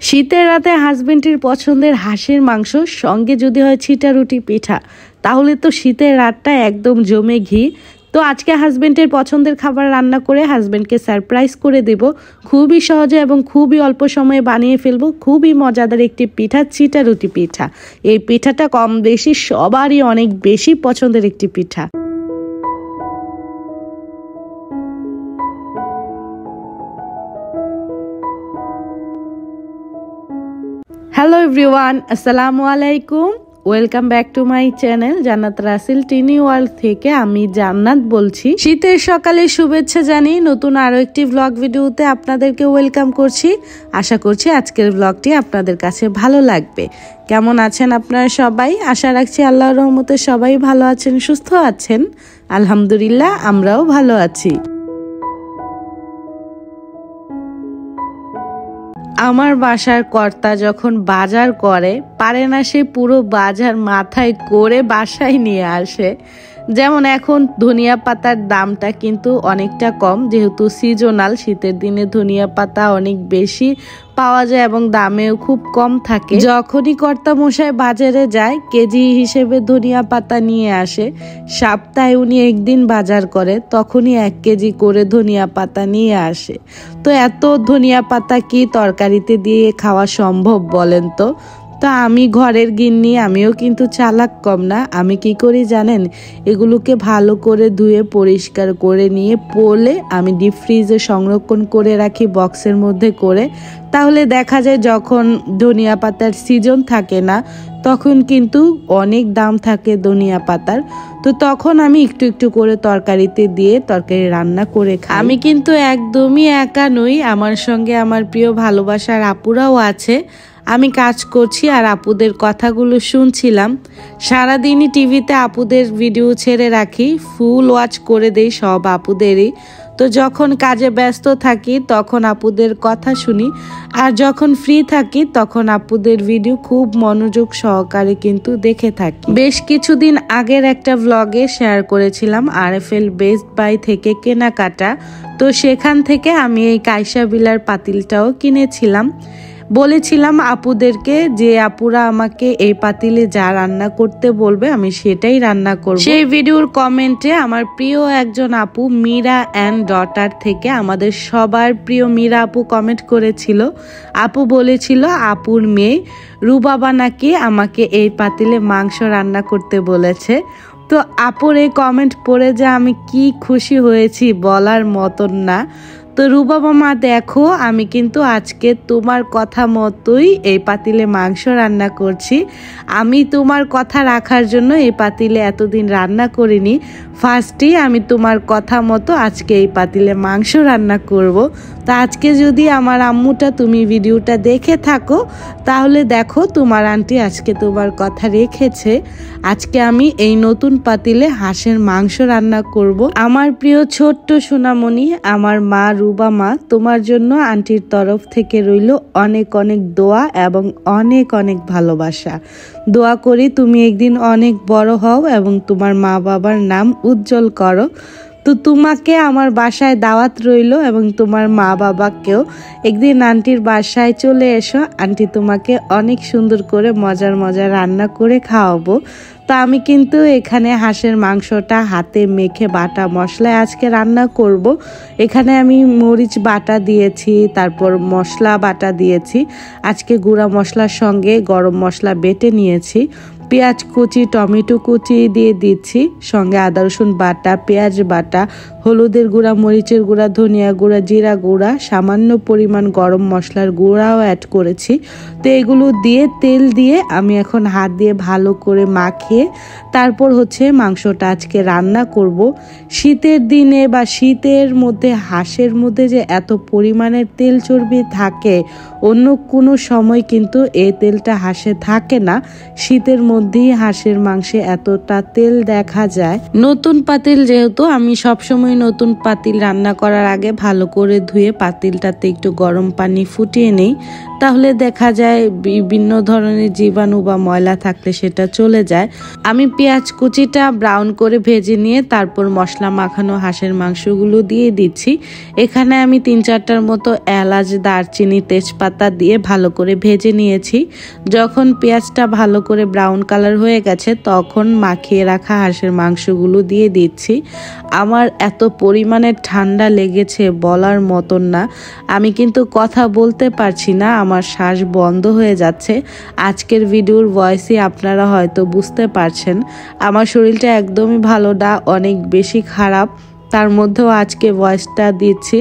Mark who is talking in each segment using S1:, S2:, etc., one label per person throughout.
S1: শীতের রাতে হাজবেন্ডের পছন্দের হাঁসের মাংস সঙ্গে যদি হয় ছিটা রুটি পিঠা, তাহলে তো শীতের রাতটা একদম জমে ঘি। তো আজকে হাজবেন্ডের পছন্দের খাবার রান্না করে হাজবেন্ডকে সারপ্রাইজ করে দেব। খুবই সহজে এবং খুবই অল্প সময়ে বানিয়ে ফেলবো খুবই মজাদার একটি পিঠা, ছিটা রুটি পিঠা। এই পিঠাটা কম বেশি সবারই অনেক বেশি পছন্দের একটি পিঠা। হ্যালো এভরিওয়ান, আসসালামু আলাইকুম। Welcome back to my channel জান্নাত রাসেল টিনি ওয়ার্ল্ড থেকে আমি জান্নাত বলছি। শীতের সকালে শুভেচ্ছা জানিয়ে নতুন আরো একটি ব্লগ ভিডিওতে আপনাদেরকে ওয়েলকাম করছি। আশা করছি আজকের ব্লগটি আপনাদের কাছে ভালো লাগবে। কেমন আছেন আপনারা সবাই? আশা রাখছি আল্লাহর রহমতে সবাই ভালো আছেন, সুস্থ আছেন। আলহামদুলিল্লাহ, আমরাও ভালো আছি। আমার বাসার কর্তা যখন বাজার করে পারে না সে পুরো বাজার মাথায় করে বাসায় নিয়ে আসে। যেমন এখন ধনিয়া পাতার দামটা কিন্তু অনেকটা কম, যেহেতু সিজনাল, শীতের দিনে ধনিয়া পাতা অনেক বেশি পাওয়া যায় এবং দামেও খুব কম থাকে। যখনই কর্তা মশাই বাজারে যায় কেজি হিসেবে ধনিয়া পাতা নিয়ে আসে। সপ্তাহে উনি একদিন বাজার করে, তখনই 1 কেজি করে ধনিয়া পাতা নিয়ে আসে। তো এত ধনিয়া পাতা কি তরকারিতে দিয়ে খাওয়া সম্ভব বলেন তো? তো আমি ঘরের গিন্নি, আমিও কিন্তু চালাক কম না। আমি কি করি জানেন? এগুলোকে ভালো করে ধুয়ে পরিষ্কার করে নিয়ে পোলে আমি ডিপ ফ্রিজে সংরক্ষণ করে রাখি বক্সের মধ্যে করে। তাহলে দেখা যায় যখন ধনিয়া পাতার সিজন থাকে না তখন কিন্তু অনেক দাম থাকে ধনিয়া পাতার। তো তখন আমি একটু একটু করে তরকারিতে দিয়ে তরকারি রান্না করে খাই। আমি কিন্তু একদমই একা নই, আমার সঙ্গে আমার প্রিয় ভালোবাসার আপুরাও আছে। আমি কাজ করছি আর আপুদের কথাগুলো শুনছিলাম। সারাদিনই টিভিতে আপুদের ভিডিও ছেড়ে রাখি, ফুল ওয়াচ করে দেই সব আপুদেরই। তো যখন কাজে ব্যস্ত থাকি তখন আপুদের কথা শুনি, আর যখন ফ্রি থাকি তখন আপুদের ভিডিও খুব মনোযোগ সহকারে কিন্তু দেখে থাকি। বেশ কিছুদিন আগের একটা ব্লগে শেয়ার করেছিলাম RFL বেস্ট বাই থেকে কেনাকাটা। তো সেখান থেকে আমি এই কাইসা বিলার পাতিলটাও কিনেছিলাম। বলেছিলাম আপুদেরকে যে আপুরা আমাকে এই পাতিলে যা রান্না করতে বলবে আমি সেটাই রান্না করব। সেই ভিডিওর কমেন্টে আমার প্রিয় একজন আপু মীরা অ্যান্ড ডটার থেকে, আমাদের সবার প্রিয় মীরা আপু কমেন্ট করেছিল। আপু বলেছিল আপুর মেয়ে রুবাবা নাকি আমাকে এই পাতিলে মাংস রান্না করতে বলেছে। তো আপুর এই কমেন্ট পড়ে যে আমি কি খুশি হয়েছি বলার মতন না। তো রুবাবা মা, দেখো আমি কিন্তু আজকে তোমার কথা মতোই এই পাতিলে মাংস রান্না করছি। আমি তোমার কথা রাখার জন্য এই পাতিলে এতদিন রান্না করিনি। ফার্স্টেই আমি তোমার কথা মতো আজকে এই পাতিলে মাংস রান্না করব। তা আজকে যদি আমার আম্মুটা তুমি ভিডিওটা দেখে থাকো তাহলে দেখো তোমার আন্টি আজকে তোমার কথা রেখেছে। আজকে আমি এই নতুন পাতিলে হাঁসের মাংস রান্না করব। আমার প্রিয় ছোট্ট সোনামণি, আমার মা রুবা মা, তোমার জন্য আন্টির তরফ থেকে রইল অনেক অনেক দোয়া এবং অনেক অনেক ভালোবাসা। দোয়া করি তুমি একদিন অনেক বড় হও এবং তোমার মা বাবার নাম উজ্জ্বল করো। তো তোমাকে আমার বাসায় দাওয়াত রইল এবং তোমার মা বাবাকেও একদিন আন্টির বাসায় চলে এসো। আন্টি তোমাকে অনেক সুন্দর করে মজার মজার রান্না করে খাওয়াবো। তো আমি কিন্তু এখানে হাঁসের মাংসটা হাতে মেখে বাটা মশলায় আজকে রান্না করব। এখানে আমি মরিচ বাটা দিয়েছি, তারপর মশলা বাটা দিয়েছি। আজকে গুঁড়া মশলার সঙ্গে গরম মশলা বেটে নিয়েছি। পেঁয়াজ কুচি, টমেটো কুচি দিয়ে দিচ্ছি, সঙ্গে আদা রসুন বাটা, পেঁয়াজ বাটা, হলুদের গুঁড়া, মরিচের গুঁড়া, ধনিয়া গুঁড়া, জিরা গুঁড়া, সামান্য পরিমাণ গরম মশলার গুঁড়াও অ্যাড করেছি। তো এগুলো দিয়ে তেল দিয়ে আমি এখন হাত দিয়ে ভালো করে মাখিয়ে তারপর মাংসটা আজকে রান্না করব। শীতের দিনে বা শীতের মধ্যে হাঁসের মধ্যে যে এত পরিমাণের তেল চর্বি থাকে, অন্য কোনো সময় কিন্তু এই তেলটা হাঁসে থাকে না। শীতের মধ্যেই হাঁসের মাংসে এতটা তেল দেখা যায়। নতুন পাতিল যেহেতু, আমি সবসময় নতুন পাতিল রান্না করার আগে ভালো করে ধুয়ে পাতিলটাতে একটু গরম পানি ফুটিয়ে নেই। তাহলে দেখা যায় বিভিন্ন ধরনের জীবাণু বা ময়লা থাকলে সেটা চলে যায়। আমি পেঁয়াজ কুচিটা ব্রাউন করে ভেজে নিয়ে তারপর মশলা মাখানো হাঁসের মাংসগুলো দিয়ে দিচ্ছি। এখানে আমি 3-4টার মতো এলাচ, দারচিনি, তেজপাতা দিয়ে ভালো করে ভেজে নিয়েছি। যখন পেঁয়াজটা ভালো করে ব্রাউন কালার হয়ে গেছে তখন মাখিয়ে রাখা হাঁসের মাংসগুলো দিয়ে দিচ্ছি। আমার এত পরিমাণে ঠান্ডা লেগেছে বলার মতন না, আমি কিন্তু কথা বলতে পারছি না, আমার শ্বাস বন্ধ হয়ে যাচ্ছে। আজকের ভিডিওর ভয়েসই আপনারা হয়তো বুঝতে পারছেন আমার শরীরটা একদমই ভালো না, অনেক বেশি খারাপ। তার মধ্যেও আজকে ভয়েসটা দিচ্ছি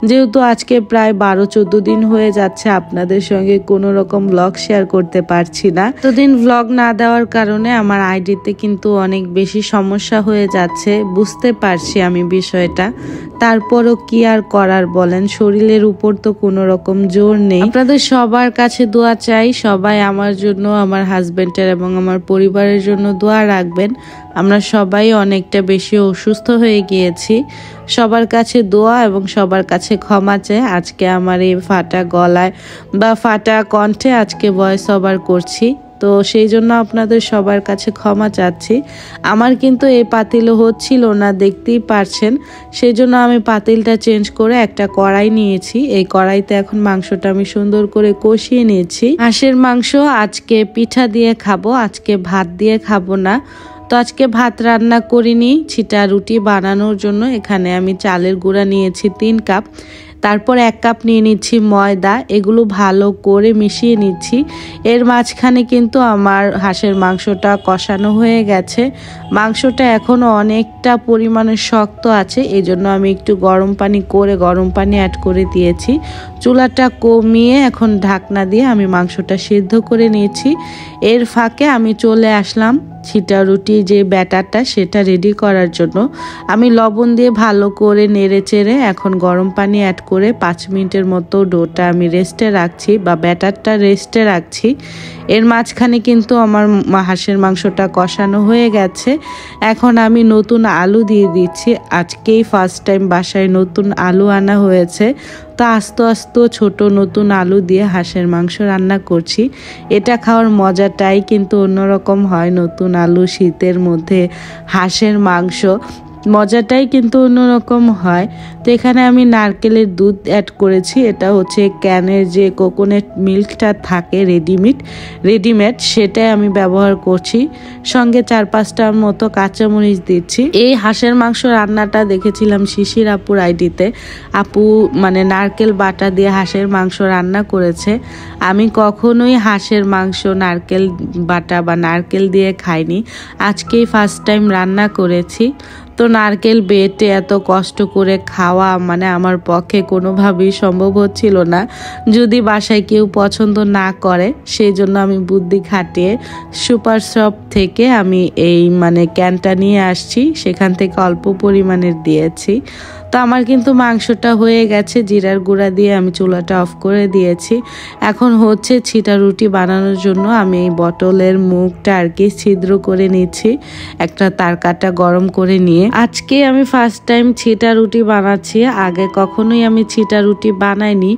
S1: যেহেতু আজকে প্রায় 12-14 দিন হয়ে যাচ্ছে আপনাদের সঙ্গে কোনো রকম ব্লগ শেয়ার করতে পারছি না। এতদিন ব্লগ না দেওয়ার কারণে আমার আইডিতে কিন্তু অনেক বেশি সমস্যা হয়ে যাচ্ছে, বুঝতে পারছি আমি বিষয়টা। তারপরও কি আর করার বলেন, শরীরের উপর তো কোনো রকম জোর নেই। আপনাদের সবার কাছে দোয়া চাই, সবাই আমার জন্য, আমার হাজবেন্ডের এবং আমার পরিবারের জন্য দোয়া রাখবেন। আমরা সবাই অনেকটা বেশি অসুস্থ হয়ে গিয়েছি। সবার কাছে দোয়া এবং সবার কাছে ক্ষমা চাই। আজকে আমার এই ফাটা গলায় বা ফাটা কণ্ঠে আজকে ভয়েস ওভার করছি, তো সেই জন্য আপনাদের সবার কাছে ক্ষমা চাচ্ছি। আমার কিন্তু এই পাতিলও হচ্ছিল না, দেখতেই পারছেন। সেই জন্য আমি পাতিলটা চেঞ্জ করে একটা কড়াই নিয়েছি। এই কড়াইতে এখন মাংসটা আমি সুন্দর করে কষিয়ে নিয়েছি। হাঁসের মাংস আজকে পিঠা দিয়ে খাবো, আজকে ভাত দিয়ে খাবো না। তো আজকে ভাত রান্না করিনি, ছিটা রুটি বানানোর জন্য এখানে আমি চালের গুঁড়া নিয়েছি 3 কাপ, তারপর 1 কাপ নিয়ে নিচ্ছি ময়দা, এগুলো ভালো করে মিশিয়ে নিচ্ছি। এর মাঝখানে কিন্তু আমার হাঁসের মাংসটা কষানো হয়ে গেছে। মাংসটা এখনও অনেকটা পরিমাণে শক্ত আছে, এই জন্য আমি একটু গরম পানি অ্যাড করে দিয়েছি। চুলাটা কমিয়ে এখন ঢাকনা দিয়ে আমি মাংসটা সিদ্ধ করে নিয়েছি। এর ফাঁকে আমি চলে আসলাম ছিটা রুটি যে ব্যাটারটা সেটা রেডি করার জন্য। আমি লবণ দিয়ে ভালো করে নেড়ে চেড়ে এখন গরম পানি অ্যাড করে 5 মিনিটের মতো ডোটা আমি রেস্টে রাখছি বা ব্যাটারটা রেস্টে রাখছি। এর মাঝখানে কিন্তু আমার হাঁসের মাংসটা কষানো হয়ে গেছে। এখন আমি নতুন আলু দিয়ে দিচ্ছি। আজকেই ফার্স্ট টাইম বাসায় নতুন আলু আনা হয়েছে, তো আস্তে আস্তে ছোট নতুন আলু দিয়ে হাঁসের মাংস রান্না করছি। এটা খাওয়ার মজাটাই কিন্তু অন্যরকম হয়, নতুন আলু, শীতের মধ্যে হাঁসের মাংস, মজাটাই কিন্তু অন্যরকম হয়। তো এখানে আমি নারকেলের দুধ অ্যাড করেছি, এটা হচ্ছে ক্যানের যে কোকোনাট মিল্কটা থাকে রেডিমেড সেটাই আমি ব্যবহার করছি। সঙ্গে 4-5টার মতো কাঁচামরিচ দিচ্ছি। এই হাঁসের মাংস রান্নাটা দেখেছিলাম শিশির আপুর আইডিতে, আপু মানে নারকেল বাটা দিয়ে হাঁসের মাংস রান্না করেছে। আমি কখনোই হাঁসের মাংস নারকেল বাটা বা নারকেল দিয়ে খাইনি, আজকেই ফার্স্ট টাইম রান্না করেছি। তো নারকেল বেটে এত কষ্ট করে খাওয়া মানে আমার পক্ষে কোনোভাবেই সম্ভব হচ্ছিল না, যদি বাসায় কেউ পছন্দ না করে। সেই জন্য আমি বুদ্ধি খাটিয়ে সুপার শপ থেকে আমি এই মানে ক্যানটা নিয়ে আসছি, সেখান থেকে অল্প পরিমাণের দিয়েছি। তো আমার কিন্তু মাংসটা হয়ে গেছে, জিরার গুঁড়া দিয়ে আমি চুলাটা অফ করে দিয়েছি। এখন হচ্ছে ছিটা রুটি বানানোর জন্য আমি এই বটলের মুখটা আর কি ছিদ্র করে নিচ্ছি, একটা তারকাটা গরম করে নিয়ে। আজকে আমি ফার্স্ট টাইম ছিটা রুটি বানাচ্ছি, আগে কখনোই আমি ছিটা রুটি বানাইনি।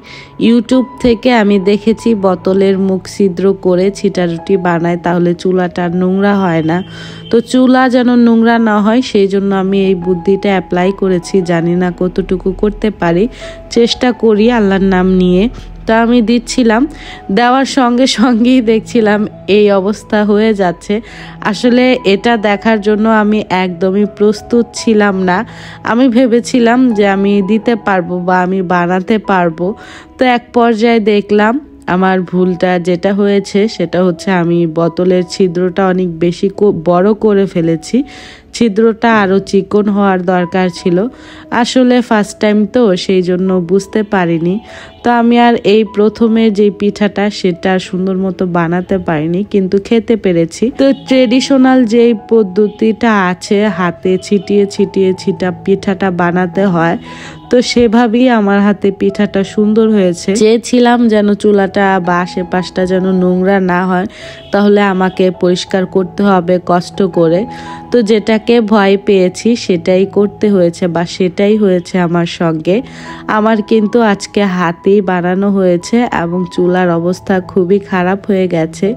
S1: ইউটিউব থেকে আমি দেখেছি বোতলের মুখ ছিদ্র করে ছিটা রুটি বানায়, তাহলে চুলাটা নোংরা হয় না। তো চুলা যেন নোংরা না হয় সেই জন্য আমি এই বুদ্ধিটা অ্যাপ্লাই করেছি, জানি না কতটুকু করতে পারি, চেষ্টা করি আল্লাহর নাম নিয়ে। তো আমি দিচ্ছিলাম, দেওয়ার সঙ্গে সঙ্গেই দেখছিলাম এই অবস্থা হয়ে যাচ্ছে। আসলে এটা দেখার জন্য আমি একদমই প্রস্তুত ছিলাম না। আমি ভেবেছিলাম যে আমি দিতে পারবো বা আমি বানাতে পারবো। তো এক পর্যায়ে দেখলাম আমার ভুলটা যেটা হয়েছে সেটা হচ্ছে আমি বোতলের ছিদ্রটা অনেক বেশি বড় করে ফেলেছি। ছিদ্রটা আরও চিকন হওয়ার দরকার ছিল। আসলে ফার্স্ট টাইম তো সেই জন্য বুঝতে পারিনি। তো আমি আর এই প্রথমে যে পিঠাটা সেটা সুন্দর মতো বানাতে পারিনি, কিন্তু খেতে পেরেছি। তো ট্রেডিশনাল যেই পদ্ধতিটা আছে হাতে ছিটিয়ে ছিটিয়ে পিঠাটা বানাতে হয়, তো সেভাবেই আমার হাতে পিঠাটা সুন্দর হয়েছে। চেয়েছিলাম যেন চুলাটা বা আশেপাশটা যেন নোংরা না হয়, তাহলে আমাকে পরিষ্কার করতে হবে কষ্ট করে। তো যেটাকে ভয় পেয়েছি সেটাই করতে হয়েছে বা সেটাই হয়েছে আমার সঙ্গে। আমার কিন্তু আজকে হাতেই বানানো হয়েছে এবং চুলার অবস্থা খুবই খারাপ হয়ে গেছে।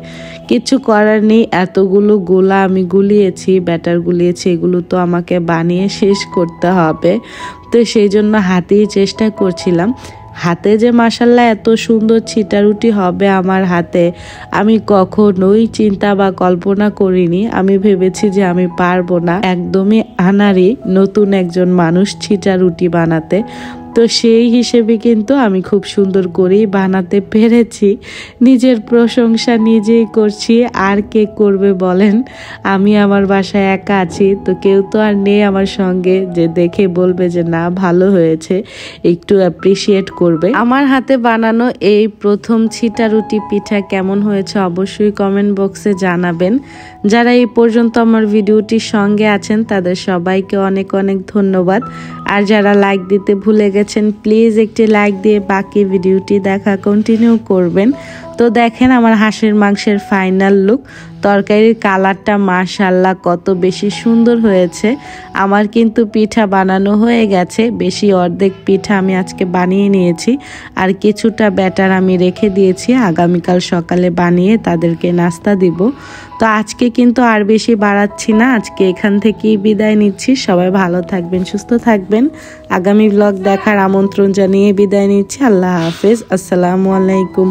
S1: কিছু করার নেই, এতগুলো গোলা আমি গুলিয়েছি, ব্যাটার গুলিয়েছি, এগুলো তো আমাকে বানিয়ে শেষ করতে হবে। তো সেই জন্য হাতেই চেষ্টা করছিলাম। হাতে যে মাশাআল্লাহ এত সুন্দর ছিটা রুটি হবে আমার হাতে, আমি কখনোই চিন্তা বা কল্পনা করিনি। আমি ভেবেছি যে আমি পারবো না, একদমই আনাড়ি নতুন একজন মানুষ ছিটা রুটি বানাতে। তো সেই হিসেবে কিন্তু আমি খুব সুন্দর করেই বানাতে পেরেছি। নিজের প্রশংসা নিজেই করছি, আর কে করবে বলেন? আমি আমার বাসায় একা আছি, তো কেউ তো আর নেই আমার সঙ্গে যে দেখে বলবে যে না ভালো হয়েছে, একটু অ্যাপ্রিসিয়েট করবে। আমার হাতে বানানো এই প্রথম ছিটা রুটি পিঠা কেমন হয়েছে অবশ্যই কমেন্ট বক্সে জানাবেন। যারা এই পর্যন্ত আমার ভিডিওটির সঙ্গে আছেন তাদের সবাইকে অনেক অনেক ধন্যবাদ। আর যারা লাইক দিতে ভুলে গেছেন প্লিজ একটি লাইক দিয়ে বাকি ভিডিওটি দেখা কন্টিনিউ করবেন। তো দেখেন আমার হাঁসের মাংসের ফাইনাল লুক। তরকারির কালারটা মাশাআল্লাহ কত বেশি সুন্দর হয়েছে। আমার কিন্তু পিঠা বানানো হয়ে গেছে, বেশি অর্ধেক পিঠা আমি আজকে বানিয়ে নিয়েছি, আর কিছুটা ব্যাটার আমি রেখে দিয়েছি আগামীকাল সকালে বানিয়ে তাদেরকে নাস্তা দিব। তো আজকে কিন্তু আর বেশি বাড়াচ্ছি না, আজকে এখান থেকেই বিদায় নিচ্ছি। সবাই ভালো থাকবেন, সুস্থ থাকবেন। আগামী ব্লগ দেখার আমন্ত্রণ জানিয়ে বিদায় নিচ্ছি। আল্লাহ হাফেজ, আসসালামু আলাইকুম।